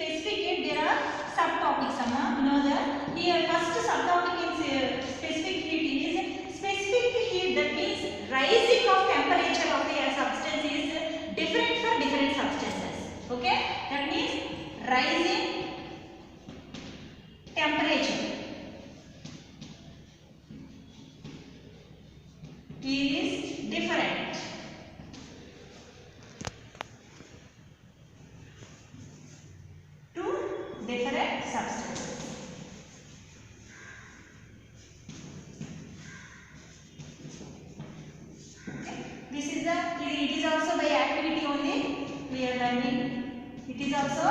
specific heat, there are subtopics. You know that here first subtopic in specific heat is specific heat. That means rising of temperature of a substance is different for different substances. Okay, that means rising temperature is different to different substances. Okay. This is it is also by activity only. We are learning. It is also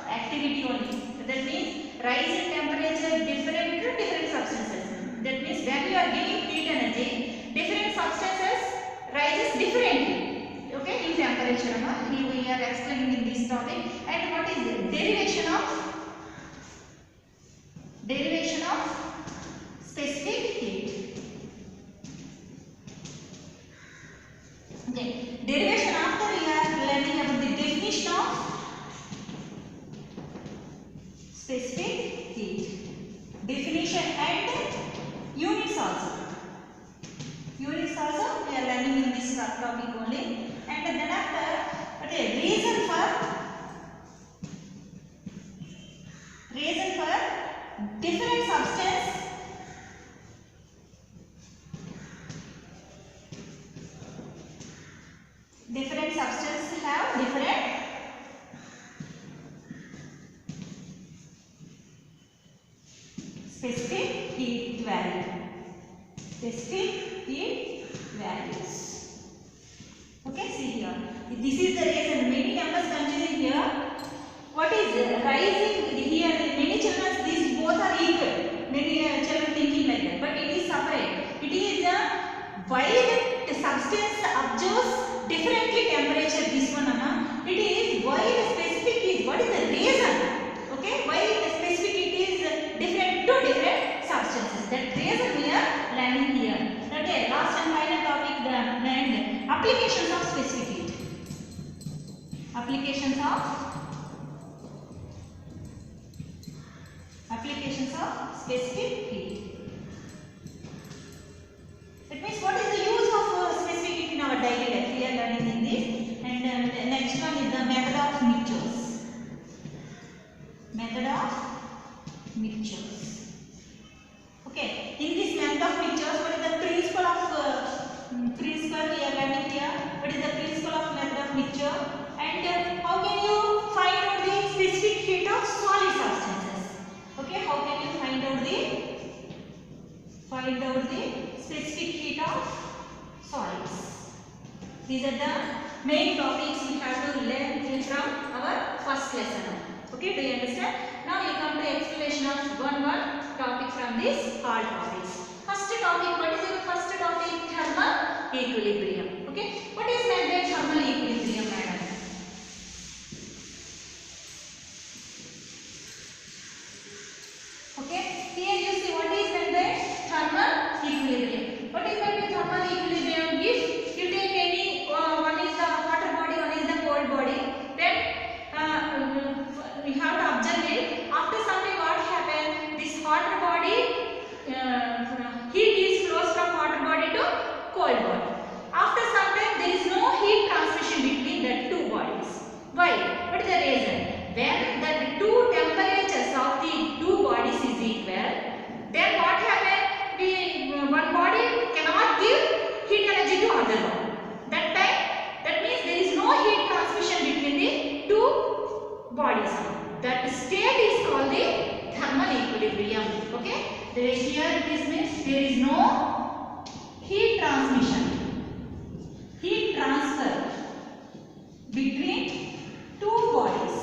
activity only. That means rise in temperature different to different substances. That means when you are giving heat energy, different substances rises differently. Okay, in temperature. Here we are explaining in this topic. And what is the derivation of specific heat? Okay, derivation after we are learning about the definition of specific heat, definition and units also. Units also we are learning in this topic only. And then after, okay, reason for different substance have different specific heat value. Specific heat values. Okay, see here. This is the reason many numbers confusing here. What is rising here? Many children, these both are equal. Many children thinking like that, but it is separate. It is why the substance absorbs differently temperature. This one, it is why the specific is. What is the reason? Okay, why the specific it is different to different substances. That reason we are learning here. Okay, last and final topic, the and applications of specific heat. Applications of specific heat. That means what is the use of specific heat in our daily life? We are learning in this. And the next one is the method of mixtures. Method of mixtures. Okay, in this method of mixtures, what is the principle we are learning here? What is the principle of method of mixture? And how can you find out the specific heat of solid substances? Okay, how can you find out the specific heat of solids? These are the main topics we have to learn from our first lesson. Okay, do you understand? Now we come to explanation of one topic from this all topics. First topic, what is your first topic? Thermal equilibrium. Okay, what is meant by thermal equilibrium, madam? Okay, here you see what is meant by thermal equilibrium. What is meant by thermal equilibrium? If you take any one is the water body, one is the cold body, then we have to observe it. After some time, what happens? This water body heat is flows from water body to cold body. After some time, there is no heat transmission between the two bodies. Why? What is the reason? When the two temperatures of the two bodies is equal, then what happens? One body cannot give heat energy to other one. That means there is no heat transmission between the two bodies. That state is called the thermal equilibrium. Okay? Here this means there is no heat transmission, heat transfer between two bodies.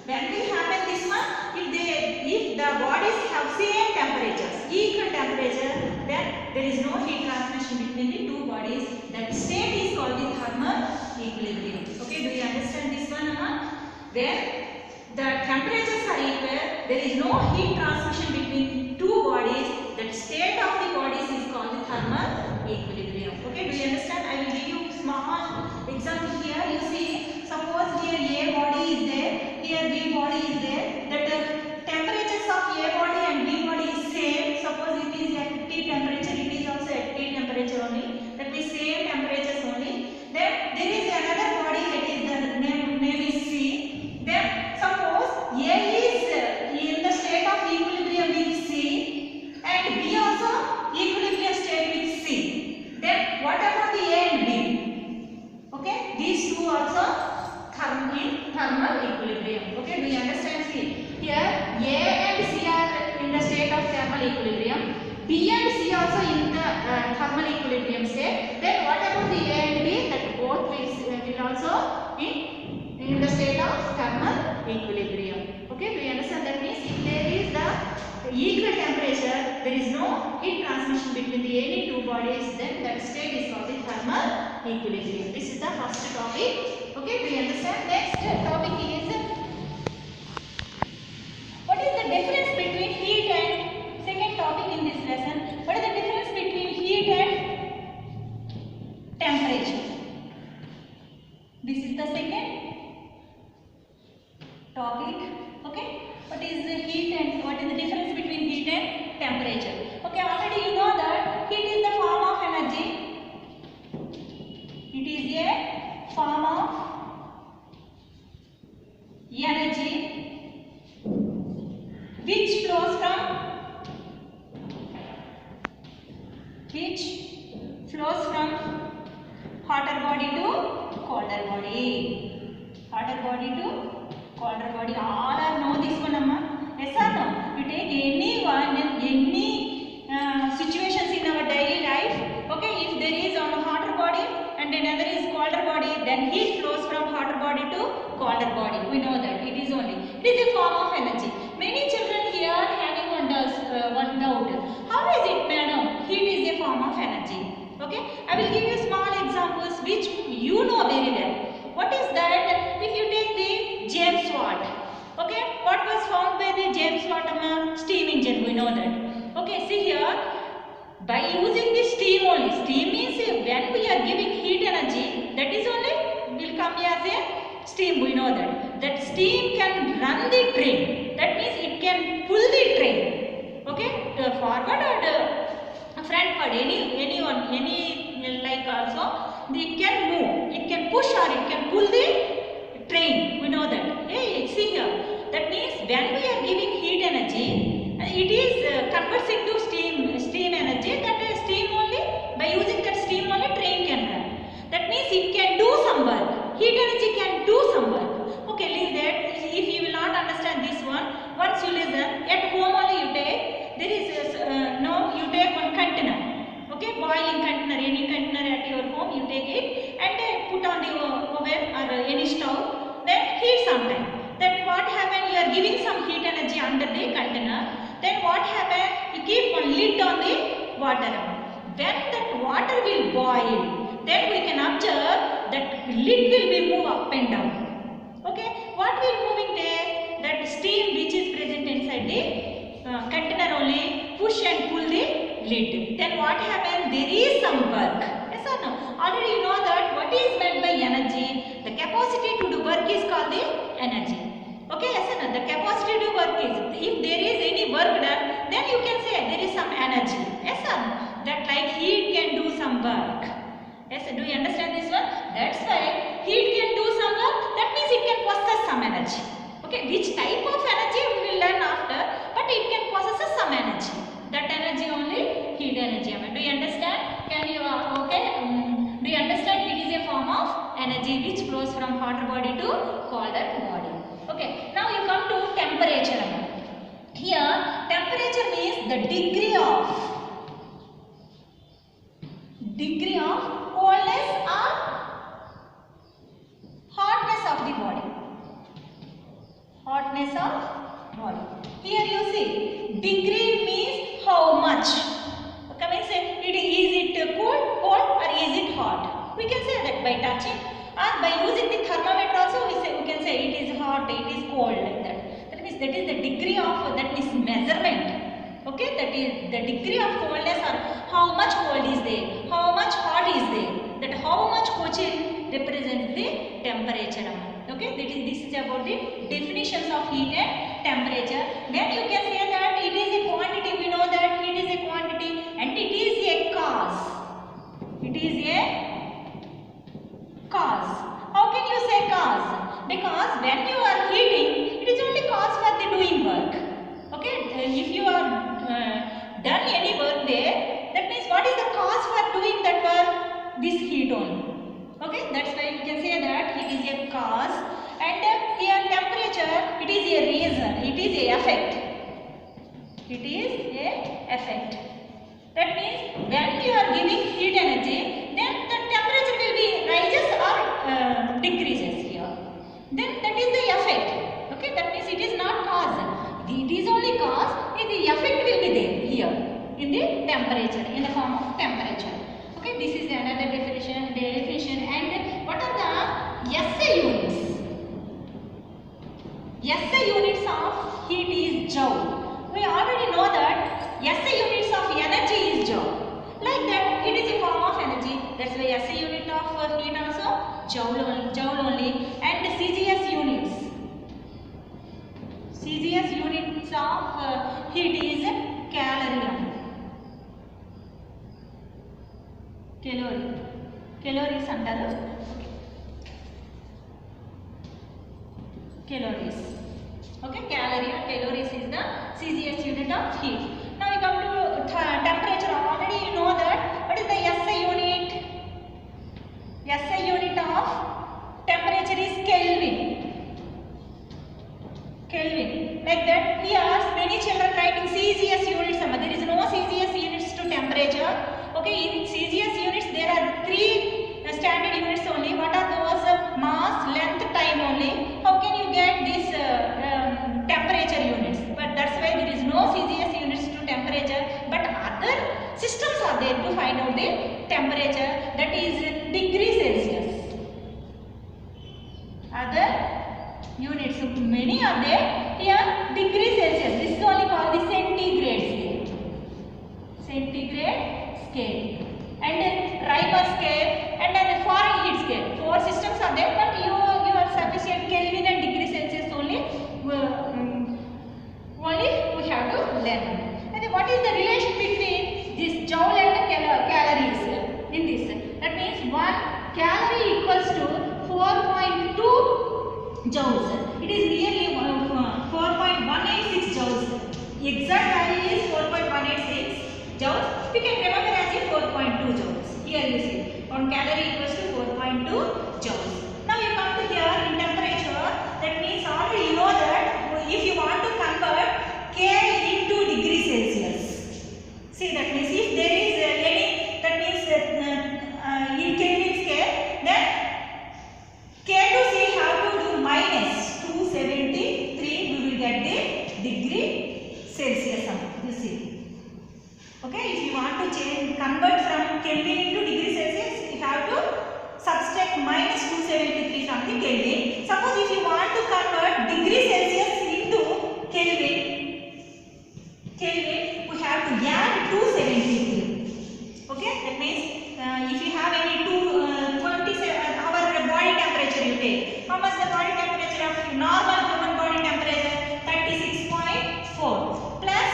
When will happen this one? If the bodies have same temperatures, equal temperature, then there is no heat transmission between the two bodies. That state is called the thermal equilibrium. Okay, do you understand this one, Amma? Where the temperatures are equal, there is no heat transmission between two bodies. That state of the bodies is called the thermal equilibrium. Okay, do you understand? I will give you small example here. You see, suppose here B body is there. That temperatures of A body and B body is same. Suppose it is at T temperature, it is also at T temperature only. That is same temperatures only. Then there is another body that is the name is C. Then suppose A is in the state of equilibrium with C and B also equilibrium state with C. Then what about the A and B? Okay, these two also in thermal equilibrium. Okay, do you understand? See here A and C are in the state of thermal equilibrium. B and C also in the thermal equilibrium state. Then what about the A and B? That both will also in the state of thermal equilibrium. Okay, do you understand? That means if there is the equal temperature, there is no heat transmission between the any two bodies, then that state is called the thermal equilibrium. This is the first topic. Okay, do you understand? Next topic is what is the difference between heat and second topic in this lesson. What is the difference between heat and temperature? This is the second topic. Okay, what is the heat and what is the difference between heat and temperature? Okay, already you know that heat is the form of energy. It is a form of energy which flows from hotter body to colder body. Hotter body to colder body. All are know this one, amma. Yes or no? You take any one, any situations in our daily life. Okay, if there is on a hotter body and another is colder body, then heat flows from hotter body to colder body. We know that it is only. It is a form of energy. Many children here are having one doubt. How is it, madam? Heat is a form of energy. Okay, I will give you small examples which you know very well. What is that? If you take the James Watt. Okay, what was found by the James Watt? Steam engine. We know that. Okay, see here. By using the steam only. Steam means when we are giving heat energy, that is only will come as a steam. We know that. That steam can run the train. That means it can pull the train. Okay, forward or frontward, any like also it can move. It can push or it can pull the train. We know that. Hey, see here. That means when we are giving heat energy, it is converts into steam energy. That steam only, by using that steam only train can run. That means it can do some work. Heat energy can do some work. Okay, leave that. If you will not understand this one, once you listen, at home only you take, there is no, you take one container. Okay, boiling container, any container at your home, you take it and put on the oven or any stove, then heat sometime. Then what happen? You are giving some heat energy under the container. Then what happen? You keep one lid on the water. When that water will boil, then we can observe that lid will be move up and down. Okay, what will moving there? That steam which is present inside the container only push and pull the lid. Then what happen? There is some work. Yes or no? Already you know that what is meant by energy. The capacity to do work is called the energy. Okay, yes or no? The capacity to do work is, if there is any work done, then you can say there is some energy. Yes or no? That like heat can do some work. Yes, do you understand this one? That's why heat can do some work. That means it can possess some energy. Okay, which type of energy we will learn after, but it can possess some energy. That energy only heat energy. Do you understand? Can you do you understand? It is a form of energy which flows from hotter body to colder body. Okay, now you come to temperature. Here temperature means the degree of coldness or hotness of the body. Hotness of body. Here you see degree means how much. Okay, means is it cold or is it hot? We can say that by touching or by using the thermometer also we can say it is hot, it is cold, like that. That means that is the degree of, that is measurement. Okay, that is the degree of coldness or how much cold is there, how much hot is there. That how much Cochin represents the temperature. Okay. Okay, this is about the definitions of heat and temperature. Then you can say that it is a quantity. We know that heat is a quantity and it is a cause. It is a cause. How can you say cause? Because when you are heating, it is only cause for the doing work. Okay, if you are done any work there, that means what is the cause for doing that work? This heat only. Okay, that's why you can say that it is a cause, and here temperature, it is a reason, it is a effect. It is a effect. That means when you are giving heat energy, then the temperature will be rises or decreases here. Then that is the effect. Okay, that means it is not cause. It is only cause. The effect will be there here in the temperature, in the form of temperature. Okay, this is another definition. And what are the SI units? SI units of heat is joule. We already know that SI units of energy is joule. Like that, it is a form of energy. That's why SI unit of heat also joule only. And CGS units. CGS units of heat is calorie. Calories under calories. Okay, calories is the CGS unit of heat. Now we come to temperature. Already you know that. What is the SI unit? SI unit of temperature is Kelvin. Kelvin. Like that, here many children writing CGS units. There is no CGS units to temperature. Okay, in CGS units there are 3 standard units only. What are those? Mass, length, time only. How can you get these temperature units? But that's why there is no CGS units to temperature. But other systems are there to find out the temperature. That is degree Celsius. Other units, many are there. Here degree Celsius. This is only called the centigrade scale. Centigrade scale, and then Riemann scale, and then Fahrenheit scale. 4 systems are there, but you are sufficient Kelvin and degree Celsius only. We have to learn. And then what is the relation between this joule and calories in this? That means 1 calorie equals to 4.2 joules. It is nearly 4.186 joules. Exact value is 4.186 joules. We can remember as a 4.2 joules. Here you see 1 calorie equals to 4.2 joules. Now you come to here in temperature. That means already you know that if you want to convert K into degree Celsius. See, that means if there is any, that means in Kelvin scale, then K to C have to do minus 273. We will get the degree Celsius. You see. Okay, if you want to convert from Kelvin into degree Celsius, you have to subtract minus 273 from the Kelvin. Suppose if you want to convert degree Celsius into Kelvin, we have to add 273. Okay, that means if you have any 27, our body temperature you take. How much the body temperature of normal human body temperature? 36.4 plus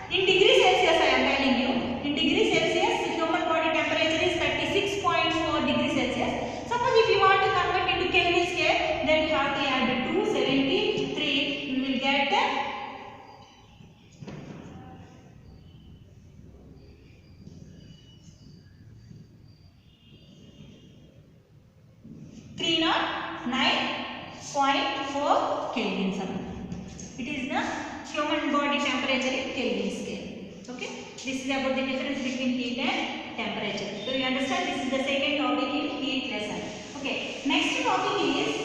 in degree Celsius I am telling you. In degree Celsius, human body temperature is 36.4 degrees Celsius. Suppose if you want to convert into Kelvin scale, then you have to add 273. You will get 309.4 Kelvin. It is the human body temperature in Kelvin scale. Okay, this is about the difference between heat and temperature. So you understand, this is the second topic in heat lesson. Okay, next topic is,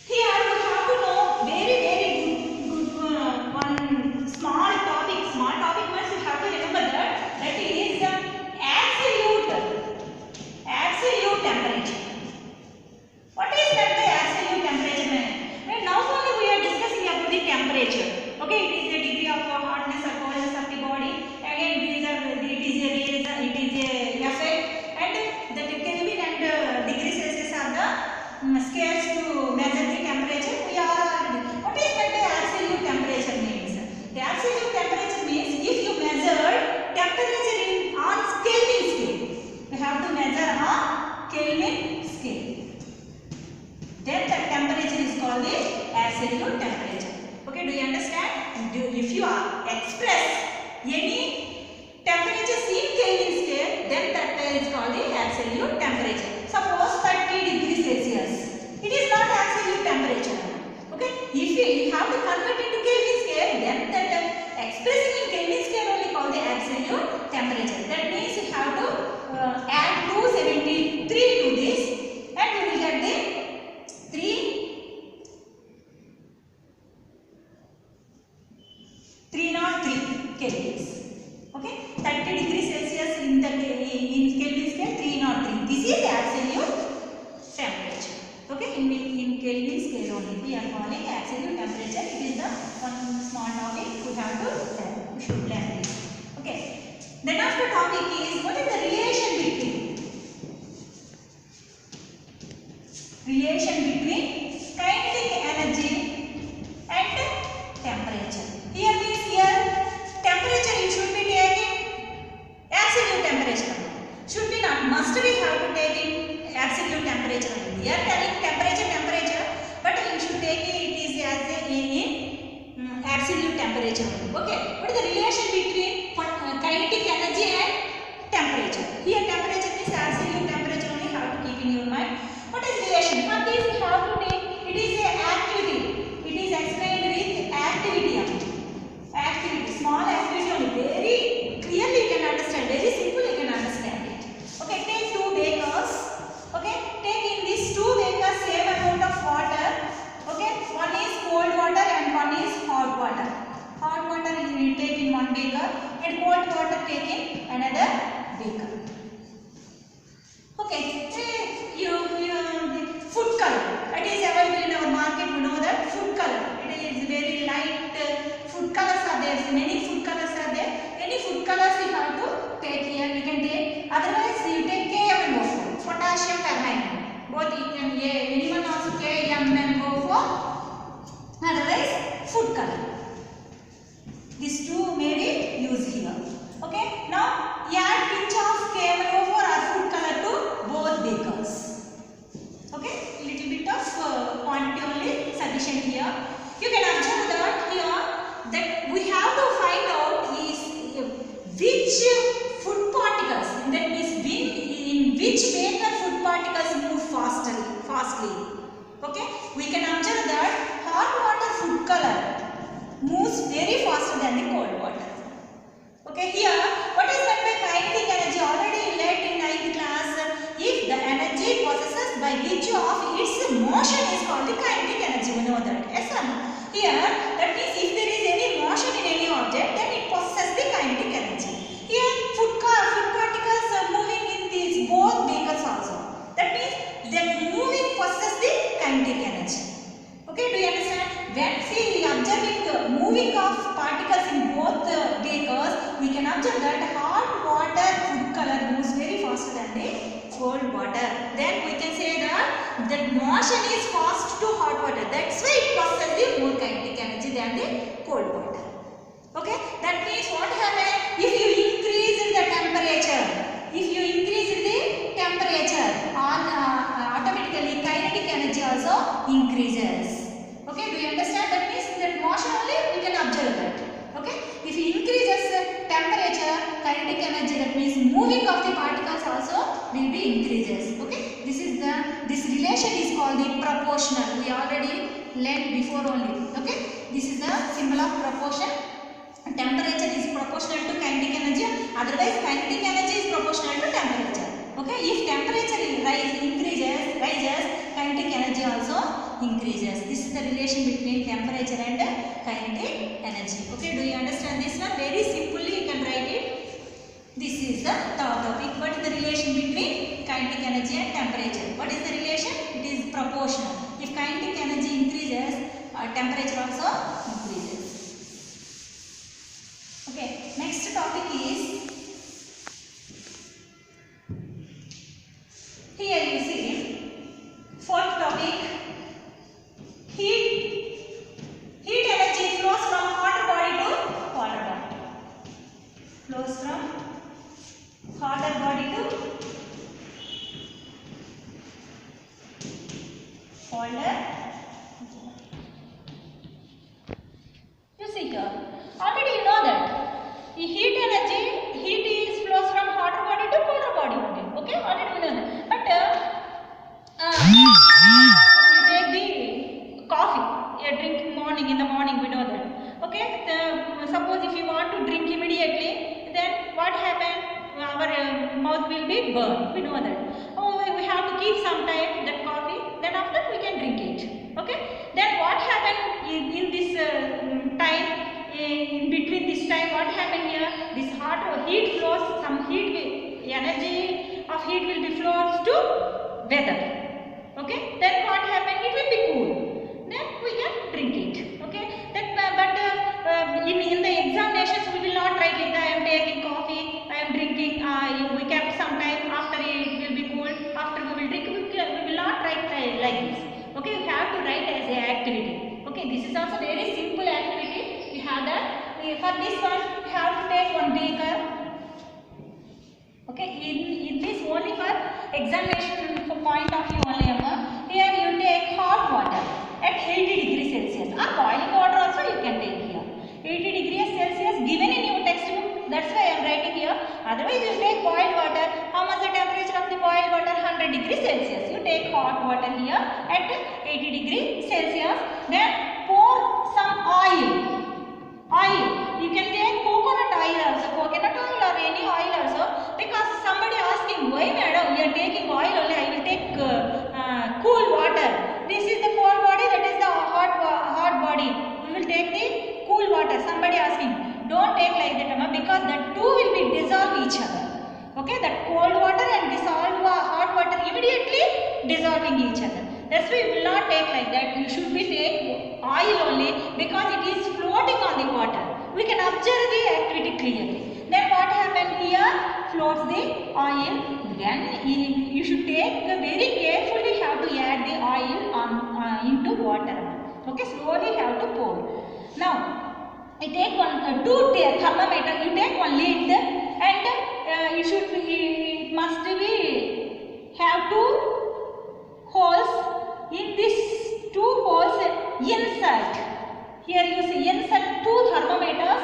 here we have to know very good one small topic. Small topic means you have to remember that is absolute temperature. What is that the absolute temperature? Now only we are discussing about the temperature. Okay, it is the degree of hotness or coldness of the body. Again, it is a effect, and the Kelvin and scales to measure the temperature. We are already. What is that the absolute temperature means? The absolute temperature means if you measure temperature on Kelvin scale. We have to measure on Kelvin scale. Then the temperature is called the absolute temperature. Okay, do you understand? If you express any temperatures in Kelvin scale, then that is called the absolute temperature. Suppose 30 degrees Celsius. It is not absolute temperature. Okay, if you have to convert into Kelvin scale, then that expressing in Kelvin scale only called the absolute temperature. That means you have to add 273 to this, and we will get the 303 kelvins. Okay, 30 degrees Celsius in Kelvin scale 303. This is absolute temperature. Okay, in Kelvin scale only we are calling absolute temperature. It is the one small topic we have to learn. We should learn this. Okay. The next topic is what is the relation between kinetic energy and temperature. Here means temperature you should be taking absolute temperature. Should be not must we have to take in absolute temperature. We are telling temperature, but you should take it is as in absolute temperature. Okay. What is the relation between kinetic energy and temperature? Here temperature is absolute temperature only. Have to keep in your mind. What is relation? For this we have to take it is a activity. It is explained with activity. Activity, small activity only. Very clearly you can understand. Very simple you can understand it. Okay, take two bakers. Okay, take in these two bakers same amount of water. Okay, one is cold water and one is hot water. Hot water you will take in one baker and cold water take in another baker. Okay, food color. It is available in our market. We know that food color. It is very light. Food colors are there. Many food colors are there. Any food colors you have to take here. You can take. Otherwise, you take KMNO4, potassium permanganate. Both you can anyone also KMNO4. Otherwise, food color. These two may be used here. Okay. Now, add pinch of KMNO4 or food color to both bakers. Okay. Little bit of quantity only sufficient here. You can observe that here that we have to find out is which food particles, that means in which baker food particles move fastly. Okay, we can observe that hot water food color moves very faster than the cold water. Okay, here what is meant by kinetic energy? Already learned in 9th class. If the energy possessed by which of its motion is called the kinetic energy. We know that. Yes or no? Here, that means if there is any motion in any object, then it possesses the kinetic energy. Here, food particles are moving in these both bakers also. That means the moving possesses the kinetic energy. Okay, do you understand? When we observing the moving of particles in both bakers, we can observe that hot water food color moves very faster than the cold water. Then we can say that the motion is fast to hot water. That's why it possesses the more kinetic energy than the cold water. Okay, that means what happens if you increase the temperature? If you increase the temperature, automatically kinetic energy also increases. Okay, do you understand? That means that motion only we can observe that. Okay, if you increases temperature, kinetic energy, that means moving of the particles also will be increases. Okay, this relation is called the proportional. We already learned before only. Okay, this is the symbol of proportion. Temperature is proportional to kinetic energy. Otherwise, kinetic energy is proportional to temperature. Okay, if temperature rises, kinetic energy also increases. This is the relation between temperature and kinetic energy. Okay, do you understand this one? Very simply you can write it. This is the third topic. What is the relation between kinetic energy and temperature? What is the relation? It is proportional. If kinetic energy increases, temperature also increases. Okay, next topic is, here you see, fourth topic topic. Heat energy flows from hotter body to colder body. Flows from hotter body to colder. You see here. Already you know that the heat energy, heat is flows from hotter body to colder body only. Okay, already we know that. But you take the coffee, you drink in the morning, we know that. Okay, suppose if you want to drink immediately, then what happens? Our mouth will be burned, we know that. Oh, we have to keep some time that coffee, then after we can drink it. Okay, then what happens in this time, in between this time, what happened here? This hot heat flows, some energy of heat will be flows to weather. Okay, then what happened? It will be cool, then we can drink it. Okay, then but in the examinations we will not write like that. I am taking coffee, I am drinking, we kept some time, after it will be cool, after we will drink, we will not write like this. Okay, you have to write as a activity. Okay, this is also very simple activity. We have that. For this one, you have to take one beaker. Okay, in this only for examination for point of view only. Here you take hot water at 80 degrees Celsius, or boiling water also you can take here. 80 degrees Celsius given in your textbook. That's why I am writing here. Otherwise you take boiled water. How much the temperature of the boiled water? 100 degrees Celsius. You take hot water here at 80 degrees Celsius. Then pour some oil. You can take coconut oil also, coconut oil or any oil also, because somebody asking, why madam you are taking oil only, I will take cool water. This is the cold body, that is the hot body. We will take the cool water. Somebody asking, don't take like that because the two will be dissolve each other. Okay, that cold water and this hot water immediately dissolving each other. That's why you will not take like that. You should be take oil only because it is floating on the water. We can observe the activity clearly. Then what happened here? Floats the oil. Then you should take very carefully have to add the oil into water. Okay, slowly have to pour. Now, you take two thermometer. You take one lid and it must be have two holes. In this two holes insert. Here you see insert two thermometers.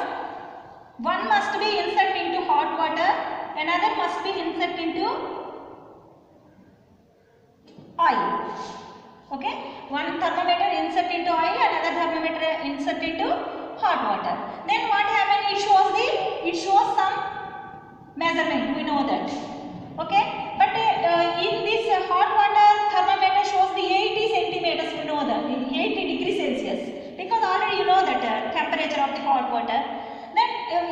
One must be insert into hot water. Another must be insert into oil. Okay. One thermometer insert into oil. Another thermometer insert into hot water. Then what happens? It shows some measurement. We know that. Okay. But in this hot water thermometer shows the 80 centimeters. We know that 80 degrees Celsius, because already you know that temperature of the hot water. Then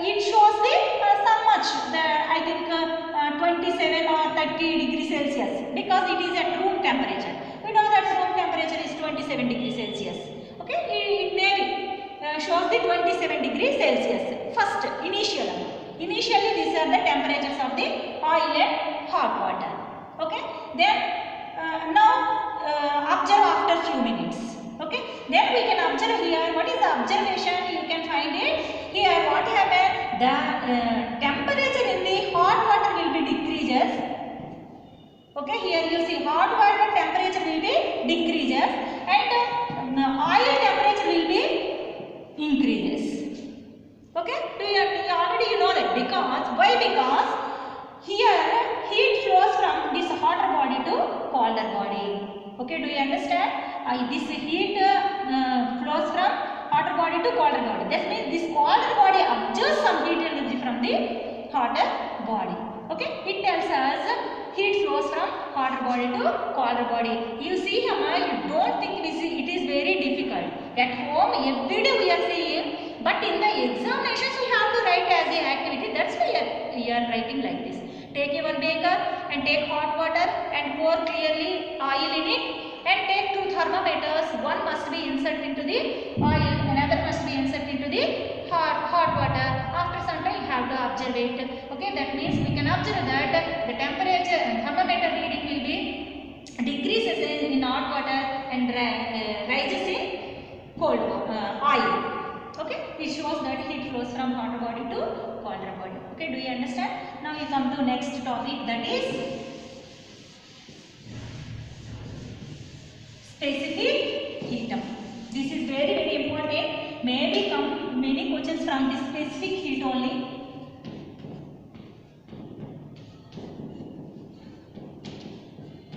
it shows the some much. I think 27 or 30 degrees Celsius, because it is at room temperature. We know that room temperature is 27 degrees Celsius. Okay, it may be shows the 27 degrees Celsius. First initially these are the temperatures of the oil and hot water. Okay, then now observe after few minutes. Okay, then we can observe here. What is the observation? You can find it here. What happened? The temperature in the hot water will be decreases. Okay, here you see hot water temperature will be decreases and oil temperature will be increases. Okay, already you know that. Because why? Because here heat flows from this hotter body to colder body. Okay, do you understand? This heat flows from hotter body to colder body. That means this colder body absorbs some heat energy from the hotter body. Okay, it tells us heat flows from hotter body to colder body. You see, you don't think it is very difficult. At home, every day we are seeing, but in the examinations we have to write as the activity. That's why you are writing like this. Take your beaker and take hot water and pour clearly oil in it, and take two thermometers. One must be inserted into the oil, another must be inserted into the hot water. After some time you have to observe it. Okay, that means we can observe that the temperature and thermometer reading will be decreases in hot water which shows that heat flows from hotter body to colder body. Okay, do you understand? Now you come to next topic, that is specific heat up. This is very important. Maybe come many questions from this specific heat only.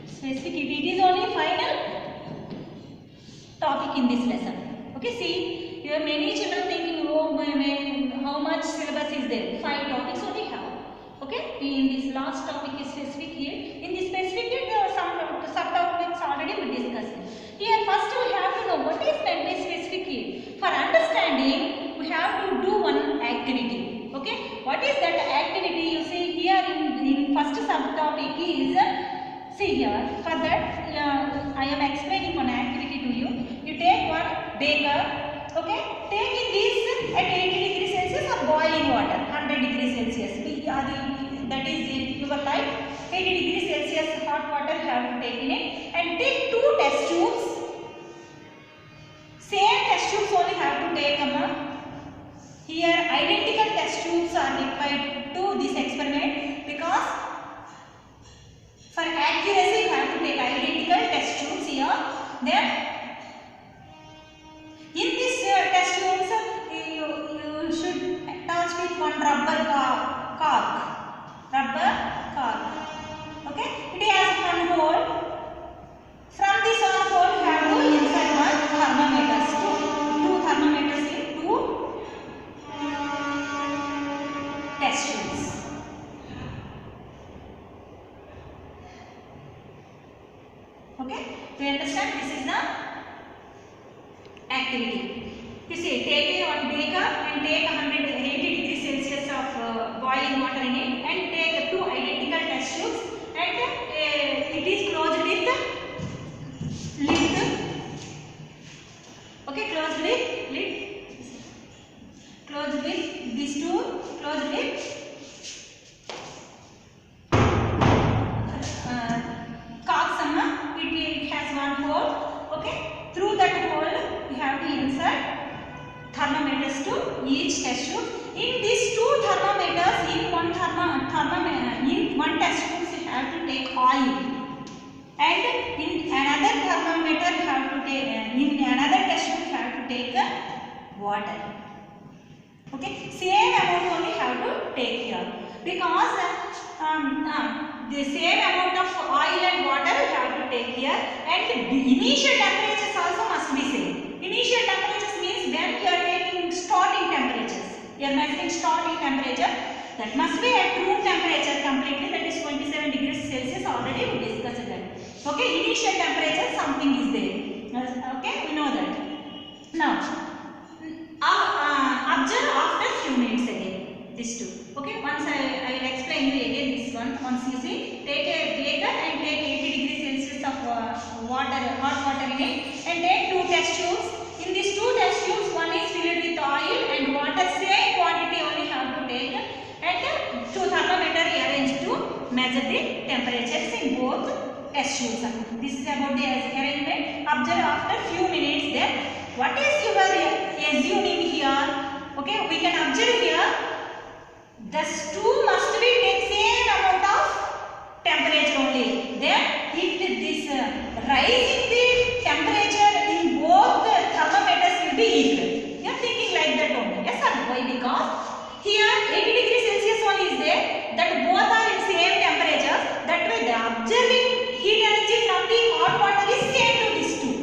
Specific heat, it is only final topic in this lesson. Okay, see, here many children thinking, oh, how much syllabus is there? 5 topics only have. Okay, in this last topic is specific heat. In this specific heat, there are some subtopics already we discussed. Here, first we have to know what is meant by specific heat. For understanding, we have to do one activity. Okay, what is that activity? You see here in first subtopic is. See here, for that I am explaining one activity to you. You take one beaker, okay, take in this at 80 degrees Celsius or boiling water, 100 degrees Celsius. That is your life. 80 degrees Celsius hot water you have to take in it, and take 2 test tubes. Same test tubes only have to take. Here identical test tubes are required to this experiment, because for accuracy, you have to take identical test tubes here. Then, in this test tubes, you should attach with one rubber cork. Okay, it has one hole. From this one hole, you have to insert one thermometers. Two thermometers in 2 test tubes. Okay, do you understand? This is the activity. You see, take one beaker and take 180 degrees Celsius of boiling water in it, and take 2 identical test tubes, and it is closed with lid. Okay, closed with lid. Closed with these 2. Closed with it has one hole. Okay, through that hole you have to insert thermometers to each test tube. In these 2 thermometers, in one test tube you have to take oil, and in another thermometer you have to take in another test tube you have to take water. Okay, same amount only have to take here, because the same amount of oil and water you have to take here, and the initial temperatures also must be same. Initial temperatures means when you are taking starting temperatures, you are measuring starting temperature, that must be at room temperature completely, that is 27 degrees Celsius. Already we discussed that. Okay, initial temperature something is there. Okay, we know that. Now, observe after few minutes again these 2. Okay, once I will explain you again this one. Once you see, take a beaker and take 80 degrees Celsius of hot water in it, and take 2 test tubes. In these 2 test tubes, one is filled with oil and water, same quantity only have to take, and 2 thermometer arranged to measure the temperatures in both test tubes. This is about the arrangement. Observe after few minutes. Then what is your assuming here? Okay, we can observe here. The stew must be take same amount of temperature only. Then this rise in the temperature in both the thermometers will be equal. You are thinking like that only. Yes or no? Why? Because here 80 degrees Celsius one is there, that both are in same temperature. That way the observing heat energy from the hot water is same to this stew.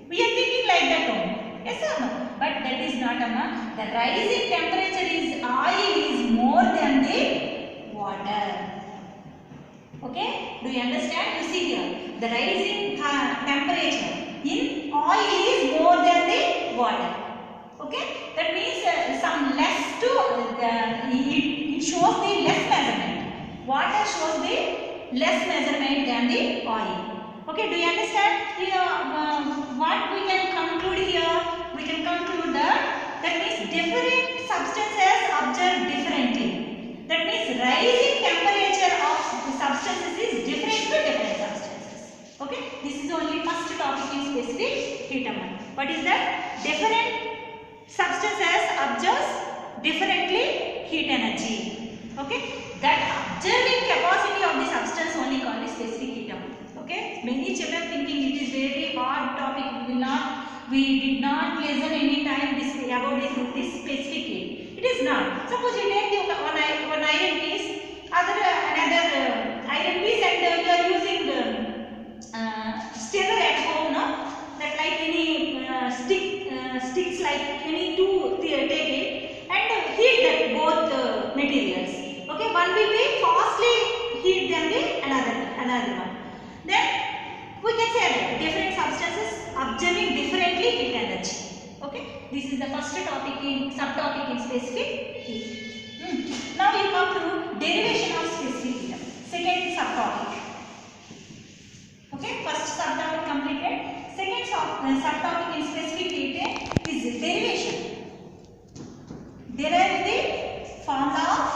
We are thinking like that only. Yes or no? But that is not enough. The rising temperature is oil is more than the water. Okay? Do you understand? You see here, the rising temperature in oil is more than the water. Okay? That means some less to it shows the less measurement. Water shows the less measurement than the oil. Okay? Do you understand? Here, what we can conclude here? We can conclude that means different substances observe differently. That means rising temperature of the substances is different to different substances. Okay, this is only first topic in specific heat. What is that? Different substances absorbs differently heat energy. Okay, that observing capacity of the substance only called the specific heat amount. Okay, many children thinking it is very hard topic, we did not listen any time this about this specific heat. It is not. Suppose you take one iron piece, another iron piece, and you are using stirrer at home, no? That like any sticks, like any two, take it and heat that both materials. Okay, one will be fastly heat than the another one. Then we can say that different substances observing differently heat energy. Okay, this is the first topic in subtopic in specific heat. Now you come to derivation of specific heat. Second subtopic. Okay, first subtopic completed. Second subtopic in specific heat is derivation. Derive the formula of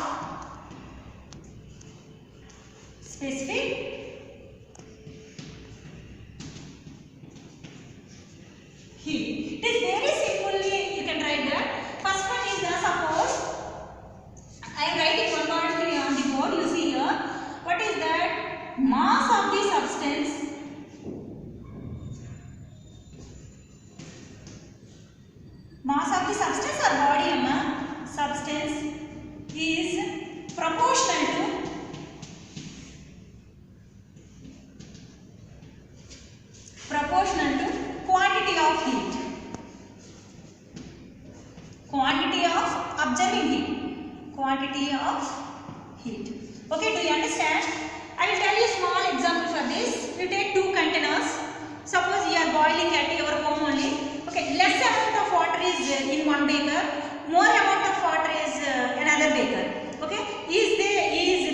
specific heat. It is very simply you can write that. First one is suppose I am writing one quantity on the board. You see here. What is that? Mass of the substance. Mass of the substance or body substance is proportional to quantity of heat. Quantity of observing heat. Quantity of heat. Okay, do you understand? I will tell you a small example for this. You take two containers. Suppose you are boiling at your home only. Okay, less amount of water is in one beaker, more amount of water is another beaker. Okay, is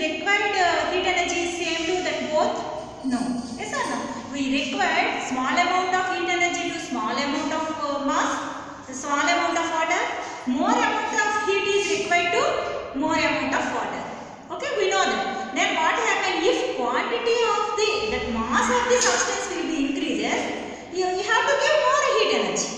required heat energy same to that both? No. Yes or no? We require small amount of heat energy to small amount of mass, small amount of water. More amount of heat is required to more amount of water. Okay, we know that. Then what happens if quantity of that mass of the substance will be increases? You have to give more heat energy.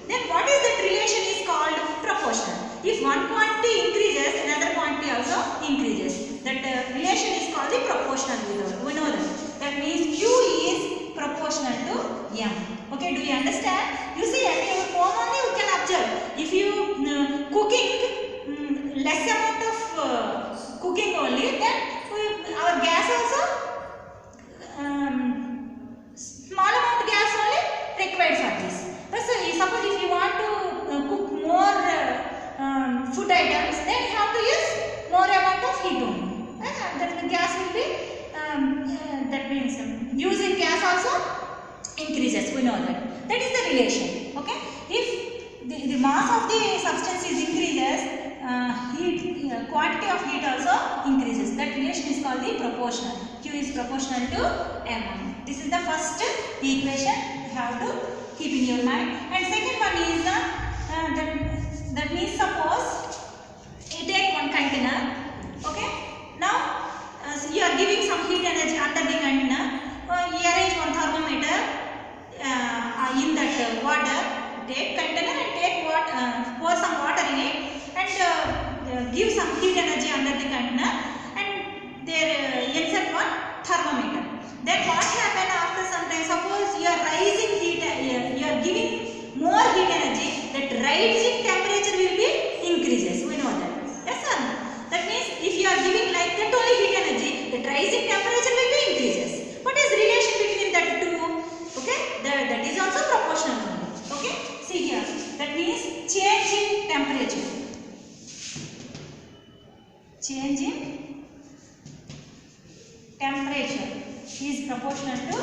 Then what is that relation is called proportional. If one quantity increases, another quantity also increases. That relation is called the proportional. We know that. That means Q is proportional to M. Okay, do you understand? You see at your home only you can observe. If you cooking less amount of cooking only, then our gas also small amount gas only required for this. So suppose if you want to cook more food items, then you have to use more amount of heat only. That the gas will be that means using gas also increases. We know that. That is the relation. Okay. If the mass of the substance is increases, quantity of heat also increases. That relation is called the proportional. Q is proportional to M. This is the first equation you have to keep in your mind. And second one is that means suppose you take one container. Okay. Now you are giving some heat energy under the container. You arrange one thermometer in that water. Take container and take pour some water in it and give some heat energy under the container and there insert one thermometer. Then what happen after some time? Suppose you are rising heat, you are giving more heat energy. That rising temperature will be increases. We know that. Yes or no? That means if you are giving like that only heat energy, the rising temperature will be increases. What is relation between that two? Okay, that is also proportional only. Okay, see here. That means change in temperature. Change in temperature is proportional to